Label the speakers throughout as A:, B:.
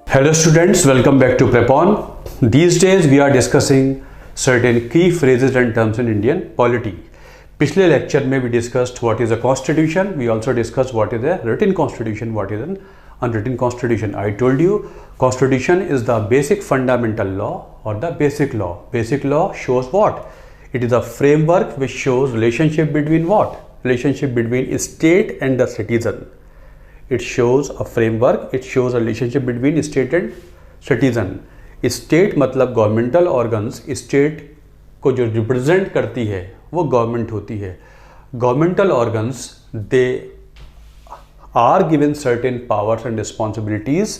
A: Hello students, welcome back to Prepon. These days we are discussing certain key phrases and terms in Indian polity. पिछले lecture में we discussed what is a constitution. We also discussed what is a written constitution, what is an unwritten constitution. I told you constitution is the basic fundamental law or the basic law. Basic law shows what? It is a framework which shows relationship between what? Relationship between state and the citizen. It shows a framework, it shows a relationship between state and citizen. State मतलब governmental organs, state को जो represent करती है वो government होती है. Governmental organs they are given certain powers and responsibilities.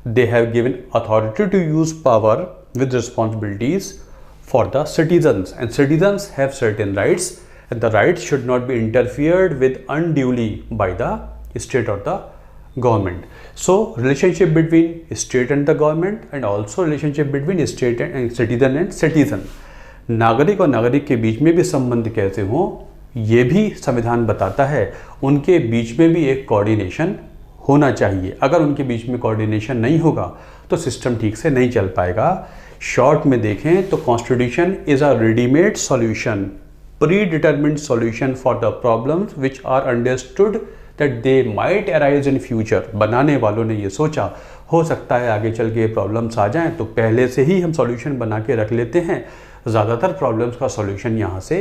A: They have given authority to use power with responsibilities for the citizens, and citizens have certain rights and the rights should not be interfered with unduly by the state or the government. So relationship between state and the government and also relationship between state and citizen. नागरिक और नागरिक के बीच में भी संबंध कैसे हो ये भी संविधान बताता है. उनके बीच में भी एक कोऑर्डिनेशन होना चाहिए. अगर उनके बीच में कोऑर्डिनेशन नहीं होगा तो सिस्टम ठीक से नहीं चल पाएगा. शॉर्ट में देखें तो constitution is a readymade solution, predetermined solution for the problems which are understood that they might arise in future. बनाने वालों ने ये सोचा हो सकता है आगे चल के प्रॉब्लम्स आ जाएं तो पहले से ही हम सॉल्यूशन बना के रख लेते हैं. ज़्यादातर प्रॉब्लम्स का सॉल्यूशन यहाँ से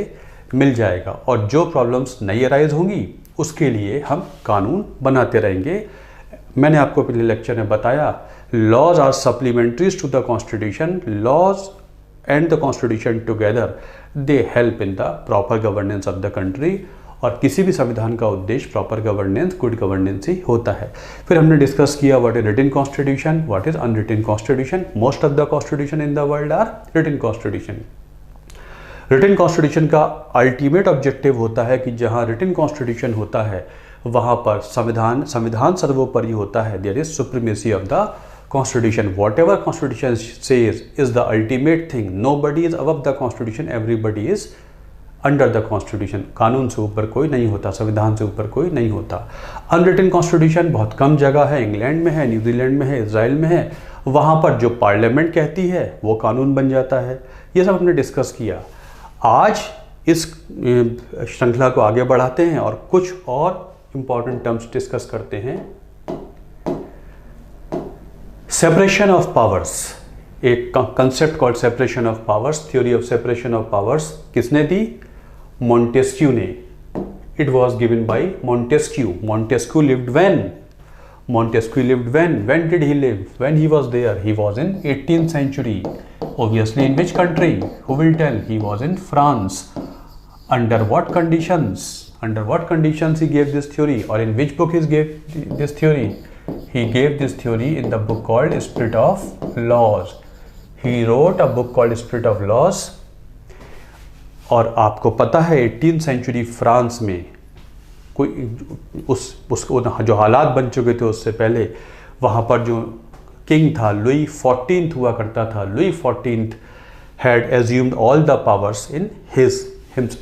A: मिल जाएगा और जो प्रॉब्लम्स नहीं अराइज होंगी उसके लिए हम कानून बनाते रहेंगे. मैंने आपको पिछले लेक्चर में बताया laws are supplementaries to the constitution. Laws and the constitution together they help in the proper governance of the country. और किसी भी संविधान का उद्देश्य प्रॉपर गवर्नेंस, गुड गवर्नेंस ही होता है. फिर हमने डिस्कस किया what is written constitution, what is unwritten constitution. Most of the constitution in the world are written constitution. Written constitution का अल्टीमेट ऑब्जेक्टिव होता है कि जहां रिटन कॉन्स्टिट्यूशन होता है वहां पर संविधान सर्वोपरि होता है. There is supremacy of the constitution. Whatever constitution says is the ultimate thing. Nobody is above the constitution, everybody is under the constitution. कानून से ऊपर कोई नहीं होता, संविधान से ऊपर कोई नहीं होता. अनरिटन कॉन्स्टिट्यूशन बहुत कम जगह है. इंग्लैंड में है, न्यूजीलैंड में है, इजराइल में है. वहाँ पर जो पार्लियामेंट कहती है वो कानून बन जाता है. ये सब हमने डिस्कस किया. आज इस श्रृंखला को आगे बढ़ाते हैं और कुछ और इंपॉर्टेंट टर्म्स डिस्कस करते हैं. सेपरेशन ऑफ पावर्स, एक concept called separation of powers, theory of separation of powers किसने दी? मोंटेस्क्यू ने. It was given by Montesquieu. Montesquieu lived when? Montesquieu lived when? When did he live? When he was there? He was in 18th century. Obviously, in which country? Who will tell? He was in France. Under what conditions? Under what conditions he gave this theory? Or in which book he gave this theory? He gave this theory in the book called Spirit of Laws. He wrote a book called Spirit of Laws. और आपको पता है 18th century France में कोई उसको जो हालात बन चुके थे उससे पहले वहाँ पर जो किंग था लुई 14th हुआ करता था. Louis 14th had assumed all the powers in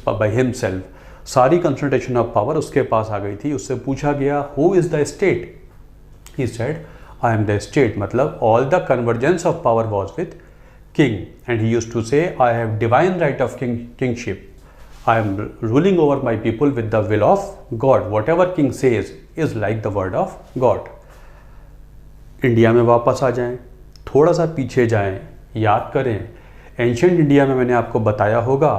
A: by himself. सारी कंसंट्रेशन ऑफ पावर उसके पास आ गई थी. उससे पूछा गया who is the state? He said I am the state. मतलब all the convergence of power was with king and he used to say I have divine right of kingship. I am ruling over my people with the will of God. Whatever king says is like the word of God. India में वापस आ जाएं, थोड़ा सा पीछे जाएं, याद करें ancient India में मैंने आपको बताया होगा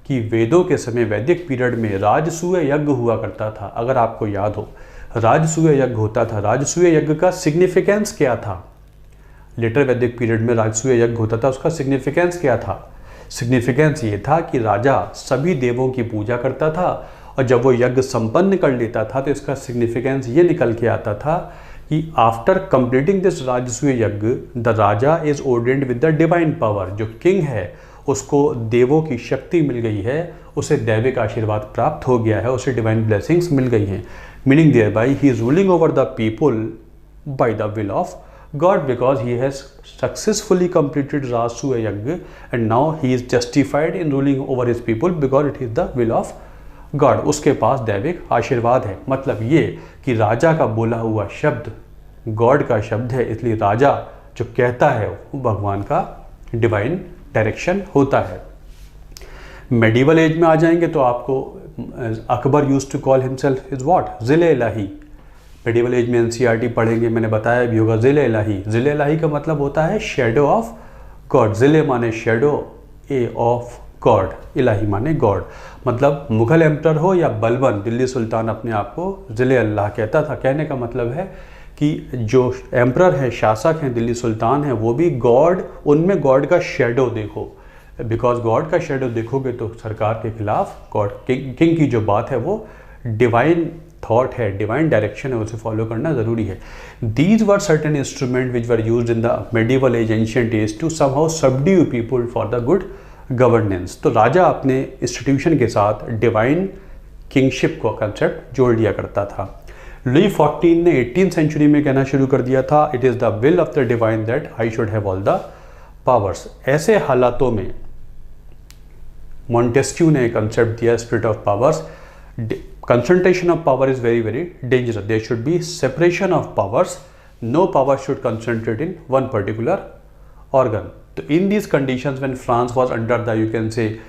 A: कि वेदों के समय वैदिक पीरियड में राजसूय यज्ञ हुआ करता था. अगर आपको याद हो राजसूय यज्ञ होता था. राजसूय यज्ञ का सिग्निफिकेंस क्या था? लेटर वैदिक पीरियड में राजसूय यज्ञ होता था. उसका सिग्निफिकेंस क्या था? सिग्निफिकेंस ये था कि राजा सभी देवों की पूजा करता था और जब वो यज्ञ संपन्न कर लेता था तो इसका सिग्निफिकेंस ये निकल के आता था कि आफ्टर कंप्लीटिंग दिस राजसूय यज्ञ the Raja is ordained with the divine power. जो किंग है उसको देवों की शक्ति मिल गई है, उसे दैविक आशीर्वाद प्राप्त हो गया है, उसे डिवाइन ब्लेसिंग्स मिल गई हैं. Meaning there by he is ruling over the people by the will of God, because he has successfully completed Rajasuya Yajna and now he is justified in ruling over his people because it is the will of God. उसके पास दैविक आशीर्वाद है. मतलब ये कि राजा का बोला हुआ शब्द गॉड का शब्द है, इसलिए राजा जो कहता है वो भगवान का डिवाइन डायरेक्शन होता है। मेडिवल एज में आ जाएंगे तो आपको Akbar used to call himself is what, ज़िले इलाही। मेडिवल एज में एनसीईआरटी पढ़ेंगे, मैंने बताया भी होगा, ज़िले इलाही। ज़िले इलाही का मतलब होता है शेडो ऑफ गॉड। ज़िले माने शेडो, ए ऑफ गॉड, इलाही माने गॉड। मतलब मुगल एम्पर हो या बलबन, दिल्ली सुल्तान अपने आप को ज़िले अल्लाह कहता था। कहने का मतलब है कि जो एम्पर हैं, शासक हैं, दिल्ली सुल्तान हैं, वो भी गॉड, उनमें गॉड का शेडो देखो। बिकॉज गॉड का शेडो देखोगे तो सरकार के खिलाफ गॉड किंग की जो बात है वो डिवाइन थॉट है, डिवाइन डायरेक्शन है, उसे फॉलो करना ज़रूरी है। These were certain instrument which were used in the medieval age, ancient age to somehow subdue people for the good governance. तो राजा अपने इंस्टीट्यूशन के साथ डिवाइन किंगशिप को कंसेप्ट जोड़ लिया करता था। लुई 14 ने 18th सेंचुरी में कहना शुरू कर दिया था, it is the will of the divine that I should have all the powers. ऐसे हालातों में मॉन्टेस्क्यू ने कंसेप्ट दिया spirit of powers. Concentration of power is very very dangerous, there should be separation of powers, no power should concentrate in one particular organ. So in these conditions, when France was under the, you can say,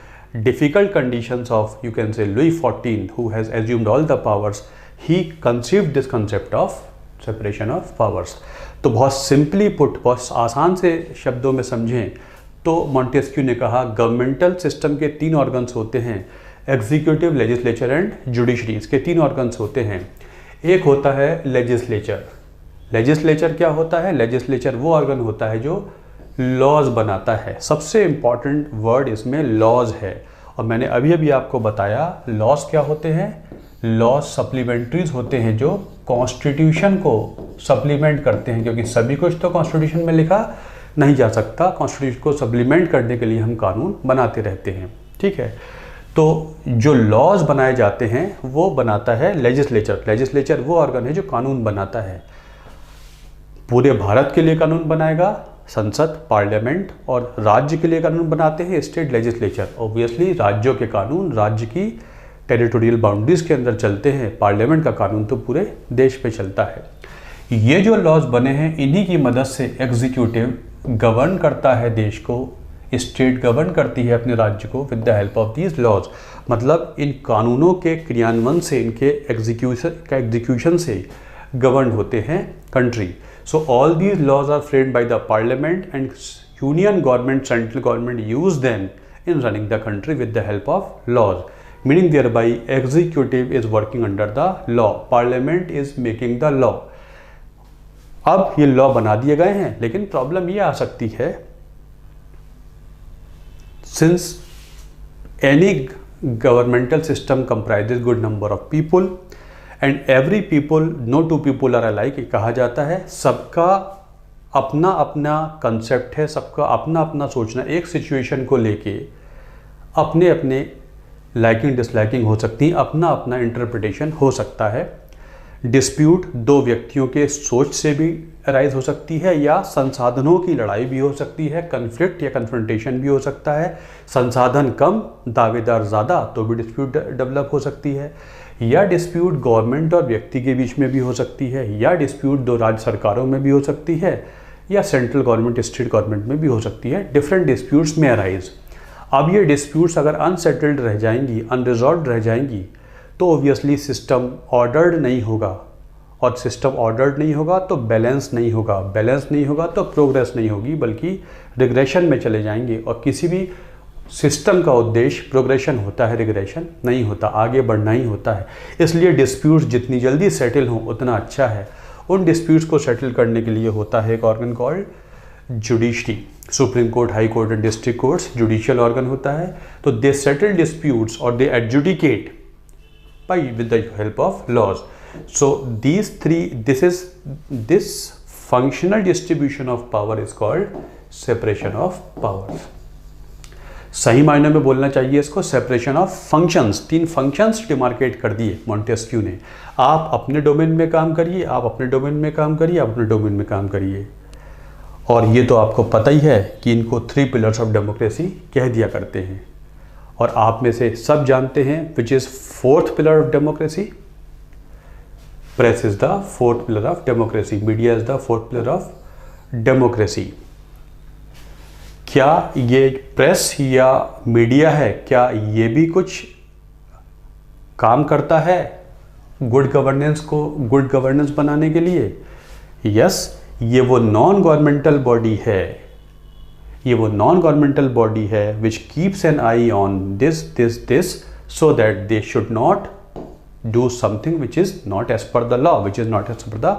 A: difficult conditions of, you can say, Louis XIV, who has assumed all the powers, he conceived this concept of separation of powers. तो बहुत simply put, बहुत आसान से शब्दों में समझें तो Montesquieu ने कहा गवर्नमेंटल सिस्टम के 3 ऑर्गन्स होते हैं, एग्जीक्यूटिव, लेजिस्लेचर एंड जुडिशरी। इसके 3 ऑर्गन्स होते हैं। एक होता है लेजिस्लेचर। लेजिस्लेचर क्या होता है? लेजिस्लेचर वो ऑर्गन होता है जो लॉज बनाता है। सबसे इंपॉर्टेंट वर्ड इसमें लॉज है। और मैंने अभी अभी आपको बताया लॉज क्या होते हैं। लॉज सप्लीमेंट्रीज होते हैं जो कॉन्स्टिट्यूशन को सप्लीमेंट करते हैं, क्योंकि सभी कुछ तो कॉन्स्टिट्यूशन में लिखा नहीं जा सकता। कॉन्स्टिट्यूशन को सप्लीमेंट करने के लिए हम कानून बनाते रहते हैं, ठीक है। तो जो लॉज बनाए जाते हैं वो बनाता है लेजिस्लेचर। लेजिस्लेचर वो ऑर्गन है जो कानून बनाता है। पूरे भारत के लिए कानून बनाएगा संसद, पार्लियामेंट, और राज्य के लिए कानून बनाते हैं स्टेट लेजिस्लेचर। ऑब्वियसली राज्यों के कानून राज्य की टेरिटोरियल बाउंड्रीज के अंदर चलते हैं। पार्लियामेंट का कानून तो पूरे देश पे चलता है। ये जो लॉज बने हैं इन्हीं की मदद से एग्जीक्यूटिव गवर्न करता है देश को, स्टेट गवर्न करती है अपने राज्य को with the help of these laws. मतलब इन कानूनों के क्रियान्वयन से, इनके एग्जीक्यूशन से गवर्न होते हैं country. So all these laws are framed by the parliament and union government, central government use them in running the country with the help of laws, meaning thereby executive is working under the law, parliament is making the law। अब ये law बना दिए गए हैं, लेकिन problem ये आ सकती है, since any governmental system comprises good number of people and every people, no two people are alike, कहा जाता है सबका अपना अपना कंसेप्ट है, सबका अपना अपना सोचना। एक सिचुएशन को लेके अपने अपने लाइकिंग डिसलाइकिंग हो सकती है, अपना अपना इंटरप्रिटेशन हो सकता है। डिस्प्यूट 2 व्यक्तियों के सोच से भी अराइज हो सकती है, या संसाधनों की लड़ाई भी हो सकती है, कन्फ्लिक्ट या कन्फ्रंटेशन भी हो सकता है। संसाधन कम, दावेदार ज़्यादा, तो भी डिस्प्यूट डेवलप हो सकती है। या डिस्प्यूट गवर्नमेंट और व्यक्ति के बीच में भी हो सकती है, या डिस्प्यूट 2 राज्य सरकारों में भी हो सकती है, या सेंट्रल गवर्नमेंट स्टेट गवर्नमेंट में भी हो सकती है। डिफरेंट डिस्प्यूट्स में अराइज। अब ये डिस्प्यूट्स अगर अनसेटल्ड रह जाएंगी, अनरिजॉल्व रह जाएंगी, तो ओबियसली सिस्टम ऑर्डर्ड नहीं होगा, और सिस्टम ऑर्डर्ड नहीं होगा तो बैलेंस नहीं होगा, बैलेंस नहीं होगा तो प्रोग्रेस नहीं होगी, बल्कि रिग्रेशन में चले जाएंगे। और किसी भी सिस्टम का उद्देश्य प्रोग्रेशन होता है, रिग्रेशन नहीं होता, आगे बढ़ना ही होता है। इसलिए डिस्प्यूट्स जितनी जल्दी सेटल हों उतना अच्छा है। उन डिस्प्यूट्स को सेटल करने के लिए होता है एक organ called judiciary. Supreme court, high court and district courts judicial organ होता है। तो दे सेटल डिस्प्यूट्स और they adjudicate by with the help of laws. So this functional distribution of power is called separation of powers. सही मायने में बोलना चाहिए इसको separation of functions. 3 functions demarcate कर दिए मॉन्टेस्क्यू ने। आप अपने डोमेन में काम करिए, आप अपने डोमेन में काम करिए, आप अपने डोमेन में काम करिए। और ये तो आपको पता ही है कि इनको 3 पिलर्स ऑफ डेमोक्रेसी कह दिया करते हैं। और आप में से सब जानते हैं which is 4th pillar of democracy. Press is the 4th pillar of democracy, media is the 4th pillar of democracy. क्या ये प्रेस या मीडिया है, क्या ये भी कुछ काम करता है गुड गवर्नेंस बनाने के लिए? यस, ये वो नॉन गवर्नमेंटल बॉडी है which keeps an eye on this so that they should not do something which is not as per the law, which is not as per the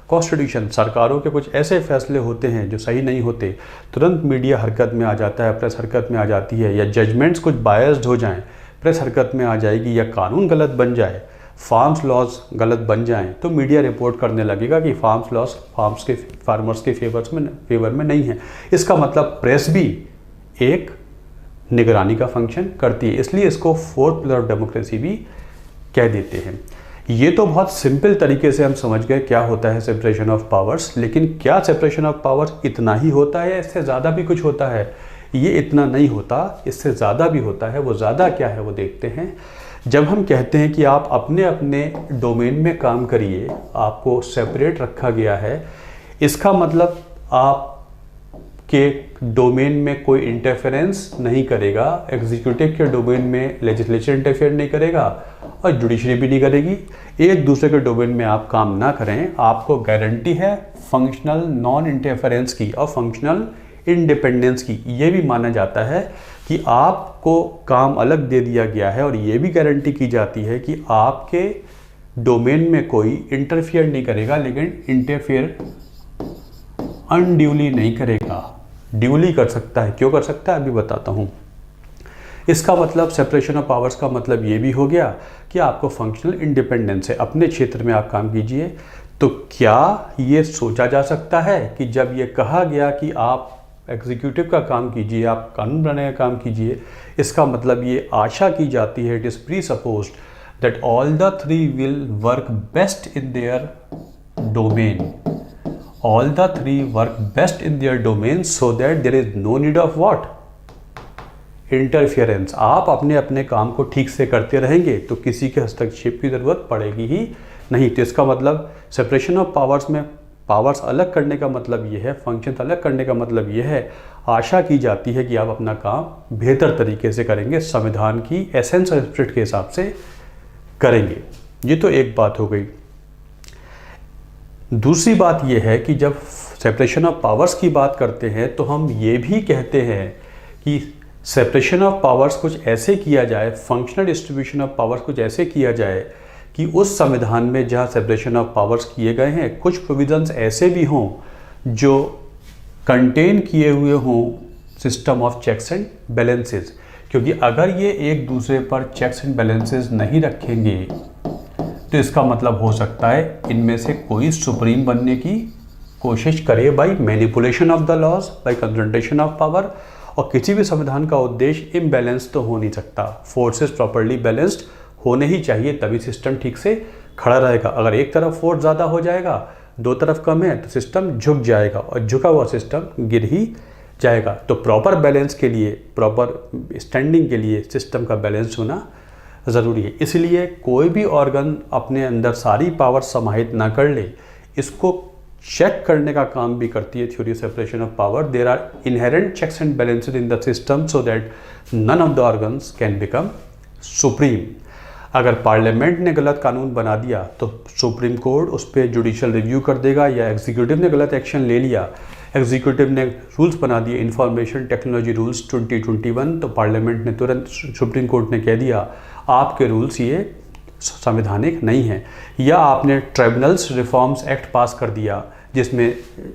A: constitution. सरकारों के कुछ ऐसे फैसले होते हैं जो सही नहीं होते, तुरंत मीडिया हरकत में आ जाता है, प्रेस हरकत में आ जाती है, या जजमेंट्स कुछ बायस्ड हो जाएं, प्रेस हरकत में आ जाएगी, या कानून गलत बन जाए, फार्म्स लॉज गलत बन जाएं, तो मीडिया रिपोर्ट करने लगेगा कि फार्मर्स के फेवर में नहीं है। इसका मतलब प्रेस भी एक निगरानी का फंक्शन करती है, इसलिए इसको फोर्थ पिलर ऑफ डेमोक्रेसी भी कह देते हैं। ये तो बहुत सिंपल तरीके से हम समझ गए क्या होता है सेपरेशन ऑफ पावर्स, लेकिन क्या सेपरेशन ऑफ पावर्स इतना ही होता है या इससे ज़्यादा भी कुछ होता है? ये इतना नहीं होता, इससे ज़्यादा भी होता है। वो ज़्यादा क्या है वो देखते हैं। जब हम कहते हैं कि आप अपने अपने डोमेन में काम करिए, आपको सेपरेट रखा गया है, इसका मतलब आपके डोमेन में कोई इंटरफेरेंस नहीं करेगा, एग्जीक्यूटिव के डोमेन में लेजिस्लेचर इंटरफेयर नहीं करेगा और जुडिशरी भी नहीं करेगी। एक दूसरे के डोमेन में आप काम ना करें, आपको गारंटी है फंक्शनल नॉन इंटरफेरेंस की और फंक्शनल इंडिपेंडेंस की। ये भी माना जाता है कि आपको काम अलग दे दिया गया है और ये भी गारंटी की जाती है कि आपके डोमेन में कोई इंटरफियर नहीं करेगा, लेकिन इंटरफियर अनड्यूली नहीं करेगा, ड्यूली कर सकता है। क्यों कर सकता है अभी बताता हूँ। इसका मतलब सेपरेशन ऑफ पावर्स का मतलब ये भी हो गया कि आपको फंक्शनल इंडिपेंडेंस है, अपने क्षेत्र में आप काम कीजिए। तो क्या ये सोचा जा सकता है कि जब ये कहा गया कि आप एग्जीक्यूटिव का काम कीजिए, आप कानून बनाने का काम कीजिए, इसका मतलब ये आशा की जाती है, it is pre supposed that all the three will work best in their domain, all the three work best in their domain so that there is no need of what? Interference। आप अपने अपने काम को ठीक से करते रहेंगे तो किसी के हस्तक्षेप की ज़रूरत पड़ेगी ही नहीं। तो इसका मतलब सेपरेशन ऑफ पावर्स में पावर्स अलग करने का मतलब ये है, फंक्शन अलग करने का मतलब ये है, आशा की जाती है कि आप अपना काम बेहतर तरीके से करेंगे, संविधान की एसेंस और स्पिरिट के हिसाब से करेंगे। ये तो एक बात हो गई। दूसरी बात यह है कि जब सेपरेशन ऑफ पावर्स की बात करते हैं तो हम ये भी कहते हैं कि सेपरेशन ऑफ पावर्स कुछ ऐसे किया जाए, फंक्शनल डिस्ट्रीब्यूशन ऑफ पावर्स कुछ ऐसे किया जाए कि उस संविधान में जहाँ सेपरेशन ऑफ पावर्स किए गए हैं कुछ प्रोविजंस ऐसे भी हों जो कंटेन किए हुए हों system of checks and balances. क्योंकि अगर ये एक दूसरे पर चेक्स एंड बैलेंसेस नहीं रखेंगे तो इसका मतलब हो सकता है इनमें से कोई सुप्रीम बनने की कोशिश करे by manipulation of the laws, by concentration of power. और किसी भी संविधान का उद्देश्य इम्बैलेंस तो हो नहीं सकता, फोर्सेस प्रॉपर्ली बैलेंस्ड होने ही चाहिए, तभी सिस्टम ठीक से खड़ा रहेगा। अगर एक तरफ फोर्स ज़्यादा हो जाएगा, दो तरफ कम है, तो सिस्टम झुक जाएगा और झुका हुआ सिस्टम गिर ही जाएगा। तो प्रॉपर बैलेंस के लिए, प्रॉपर स्टैंडिंग के लिए सिस्टम का बैलेंस होना ज़रूरी है। इसलिए कोई भी ऑर्गन अपने अंदर सारी पावर समाहित ना कर ले, इसको चेक करने का काम भी करती है theory separation of power. There are inherent checks and balances in the system so that none of the organs can become supreme. अगर पार्लियामेंट ने गलत कानून बना दिया तो सुप्रीम कोर्ट उस पर जुडिशियल रिव्यू कर देगा, या एग्जीक्यूटिव ने गलत एक्शन ले लिया, एग्जीक्यूटिव ने रूल्स बना दिए इंफॉर्मेशन टेक्नोलॉजी रूल्स 2021, तो पार्लियामेंट ने तुरंत, सुप्रीम कोर्ट ने कह दिया आपके रूल्स ये संवैधानिक नहीं हैं। या आपने ट्राइब्यूनल्स रिफॉर्म्स एक्ट पास कर दिया जिसमें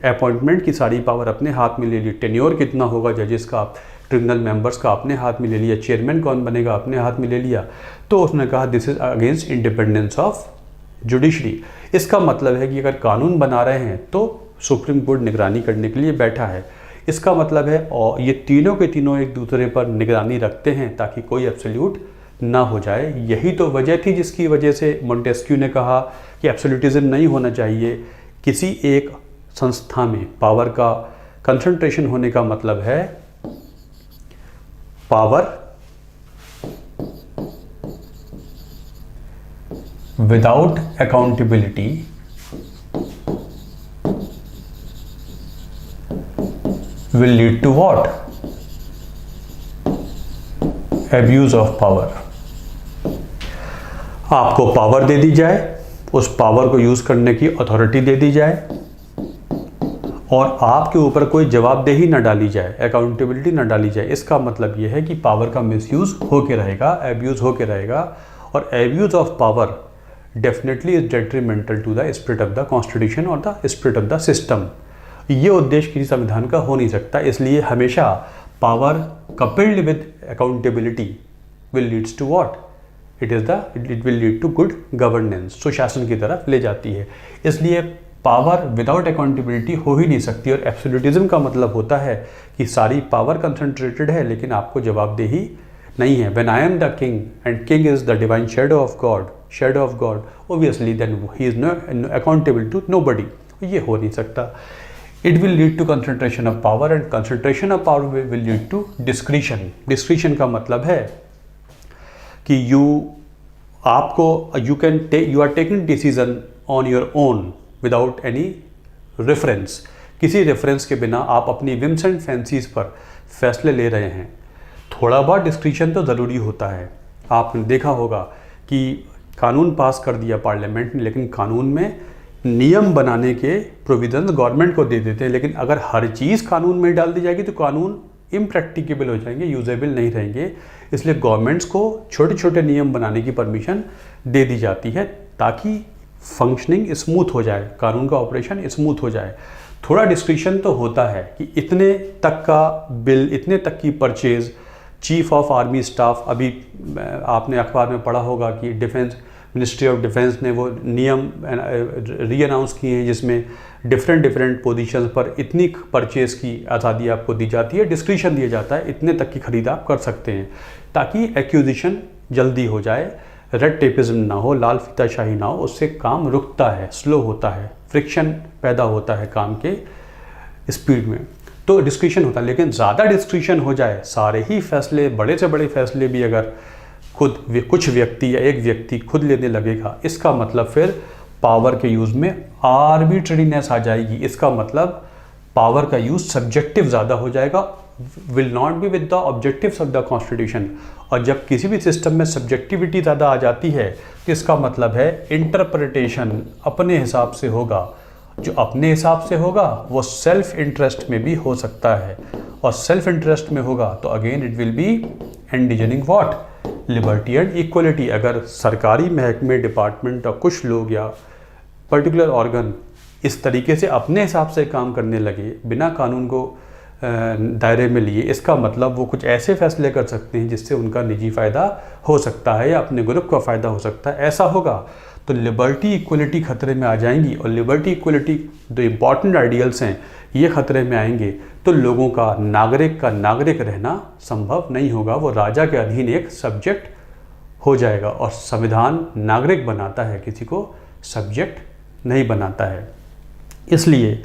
A: अपॉइंटमेंट की सारी पावर अपने हाथ में ले ली, टेन्योर कितना होगा जजेस का, ट्रिब्यूनल मेंबर्स का अपने हाथ में ले लिया, चेयरमैन कौन बनेगा अपने हाथ में ले लिया, तो उसने कहा this is against independence of judiciary. इसका मतलब है कि अगर कानून बना रहे हैं तो सुप्रीम कोर्ट निगरानी करने के लिए बैठा है। इसका मतलब है और ये तीनों के तीनों एक दूसरे पर निगरानी रखते हैं ताकि कोई एब्सोल्यूट ना हो जाए। यही तो वजह थी जिसकी वजह से मोंटेस्क्यू ने कहा कि एब्सोल्यूटिज्म नहीं होना चाहिए। किसी एक संस्था में पावर का कंसंट्रेशन होने का मतलब है power without accountability will lead to what? Abuse of power. आपको पावर दे दी जाए, उस पावर को यूज करने की अथॉरिटी दे दी जाए और आपके ऊपर कोई जवाबदेही न डाली जाए, अकाउंटेबिलिटी न डाली जाए। इसका मतलब यह है कि पावर का मिसयूज होके रहेगा, एब्यूज होके रहेगा और abuse of power definitely is detrimental to the spirit of the constitution और the spirit of the system. ये उद्देश्य किसी संविधान का हो नहीं सकता। इसलिए हमेशा power coupled with accountability will leads to what? It will lead to good governance, सुशासन की तरफ ले जाती है। इसलिए पावर विदाउट अकाउंटेबिलिटी हो ही नहीं सकती। और एब्सोल्यूटिज्म का मतलब होता है कि सारी पावर कंसंट्रेटेड है लेकिन आपको जवाबदेही नहीं है। When I am the king and king is the divine shadow of God, obviously then he is not accountable to nobody. ये हो नहीं सकता। It will lead to concentration of power and concentration of power will lead to discretion. Discretion का मतलब है कि you are taking decision on your own without any reference. किसी reference के बिना आप अपनी विम्स एंड फैंसीज पर फैसले ले रहे हैं। थोड़ा बहुत डिस्क्रिशन तो ज़रूरी होता है। आपने देखा होगा कि कानून पास कर दिया पार्लियामेंट ने, लेकिन कानून में नियम बनाने के प्रोविजन गवर्नमेंट को दे देते हैं। लेकिन अगर हर चीज़ कानून में डाल दी जाएगी तो कानून इम्प्रैक्टिकेबल हो जाएंगे, यूजेबल नहीं रहेंगे। इसलिए गवर्नमेंट्स को छोटे छोटे नियम बनाने की परमिशन दे दी जाती है ताकि फंक्शनिंग स्मूथ हो जाए, कानून का ऑपरेशन स्मूथ हो जाए। थोड़ा डिस्क्रिशन तो होता है कि इतने तक का बिल, इतने तक की purchase, chief of army staff, अभी आपने अखबार में पढ़ा होगा कि मिनिस्ट्री ऑफ डिफेंस ने वो नियम री अनाउंस किए हैं जिसमें डिफरेंट पोजीशन पर इतनी परचेज की आज़ादी आपको दी जाती है, डिस्क्रिशन दिया जाता है, इतने तक की खरीद आप कर सकते हैं ताकि एक्विजिशन जल्दी हो जाए, रेड टेपिज्म ना हो, लाल फीताशाही ना हो। उससे काम रुकता है, स्लो होता है, फ्रिक्शन पैदा होता है काम के स्पीड में, तो डिस्क्रिशन होता है। लेकिन ज़्यादा डिस्क्रिशन हो जाए, सारे ही फैसले, बड़े से बड़े फैसले भी अगर कुछ व्यक्ति या एक व्यक्ति खुद लेने लगेगा, इसका मतलब फिर पावर के यूज़ में आर्बिट्रेरीनेस आ जाएगी। इसका मतलब पावर का यूज़ सब्जेक्टिव ज़्यादा हो जाएगा, will not be with the objectives of the constitution. और जब किसी भी सिस्टम में सब्जेक्टिविटी ज़्यादा आ जाती है तो इसका मतलब है इंटरप्रिटेशन अपने हिसाब से होगा। जो अपने हिसाब से होगा वो सेल्फ इंटरेस्ट में भी हो सकता है, और सेल्फ इंटरेस्ट में होगा तो again it will be endangering what? Liberty and equality. अगर सरकारी महकमे, डिपार्टमेंट और कुछ लोग या पर्टिकुलर ऑर्गन इस तरीके से अपने हिसाब से काम करने लगे बिना कानून को दायरे में लिए, इसका मतलब वो कुछ ऐसे फैसले कर सकते हैं जिससे उनका निजी फ़ायदा हो सकता है या अपने ग्रुप का फ़ायदा हो सकता है। ऐसा होगा तो लिबर्टी इक्वलिटी खतरे में आ जाएंगी, और लिबर्टी इक्वलिटी जो इम्पॉर्टेंट आइडियल्स हैं ये खतरे में आएंगे तो लोगों का नागरिक रहना संभव नहीं होगा। वो राजा के अधीन एक सब्जेक्ट हो जाएगा, और संविधान नागरिक बनाता है, किसी को सब्जेक्ट नहीं बनाता है। इसलिए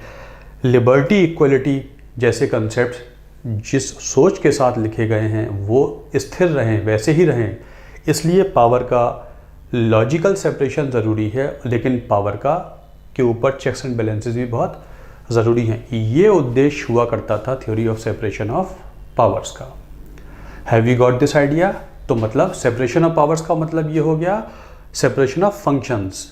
A: लिबर्टी इक्वलिटी जैसे कंसेप्ट जिस सोच के साथ लिखे गए हैं वो स्थिर रहें, वैसे ही रहें। इसलिए पावर का लॉजिकल सेपरेशन ज़रूरी है, लेकिन पावर का के ऊपर चेक्स एंड बैलेंसेस भी बहुत ज़रूरी हैं। ये उद्देश्य हुआ करता था theory of separation of powers का। Have you got this idea? तो मतलब सेपरेशन ऑफ पावर्स का मतलब ये हो गया separation of functions.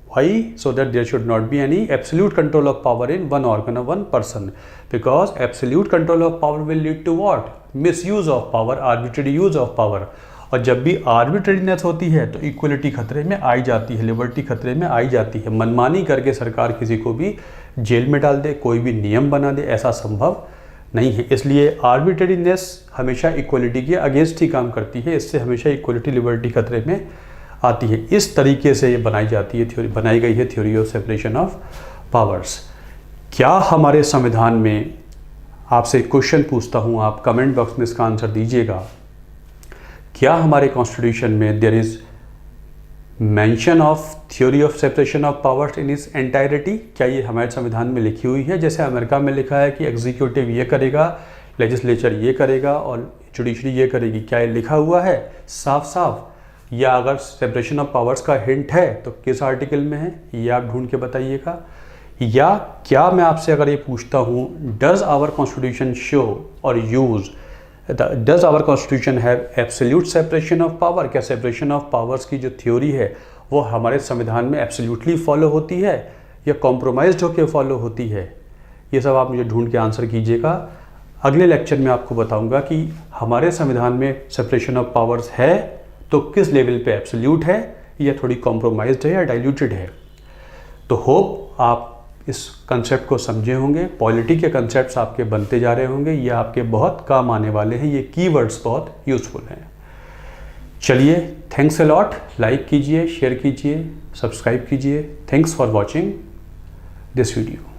A: Why? So that there should not be any absolute control of power in one organ or one person, because absolute control of power will lead to what? Misuse of power, arbitrary use of power. और जब भी arbitrariness होती है तो equality खतरे में आई जाती है, लिबर्टी खतरे में आई जाती है। मनमानी करके सरकार किसी को भी जेल में डाल दे, कोई भी नियम बना दे, ऐसा संभव नहीं है। इसलिए आर्बिट्रेरीनेस हमेशा इक्वलिटी के अगेंस्ट ही काम करती है, इससे हमेशा इक्वलिटी लिबर्टी खतरे में आती है। इस तरीके से ये बनाई गई है theory of separation of powers. क्या हमारे संविधान में, आपसे क्वेश्चन पूछता हूँ, आप कमेंट बॉक्स में इसका आंसर दीजिएगा, क्या हमारे कॉन्स्टिट्यूशन में there is mention of theory of separation of powers in its entirety? क्या ये हमारे संविधान में लिखी हुई है? जैसे अमेरिका में लिखा है कि एग्जीक्यूटिव ये करेगा, लेजिस्लेचर ये करेगा और जुडिशरी ये करेगी। क्या ये लिखा हुआ है साफ साफ? या अगर सेपरेशन ऑफ पावर्स का हिंट है तो किस आर्टिकल में है ये आप ढूंढ के बताइएगा। या क्या मैं आपसे अगर ये पूछता हूँ, डज आवर कॉन्स्टिट्यूशन शो और use does our constitution have absolute separation of power, क्या सेपरेशन ऑफ पावर्स की जो थ्योरी है वो हमारे संविधान में एब्सोल्यूटली फॉलो होती है या कॉम्प्रोमाइज्ड होकर फॉलो होती है? ये सब आप मुझे ढूंढ के आंसर कीजिएगा। अगले लेक्चर में आपको बताऊंगा कि हमारे संविधान में सेपरेशन ऑफ पावर्स है तो किस लेवल पे एब्सोल्यूट है या थोड़ी कॉम्प्रोमाइज्ड है या डाइल्यूटेड है। तो होप आप इस कंसेप्ट को समझे होंगे, पॉलिटी के कंसेप्ट्स आपके बनते जा रहे होंगे, ये आपके बहुत काम आने वाले हैं, ये कीवर्ड्स बहुत यूजफुल हैं। चलिए, थैंक्स अ लॉट, लाइक कीजिए, शेयर कीजिए, सब्सक्राइब कीजिए। Thanks for watching this video.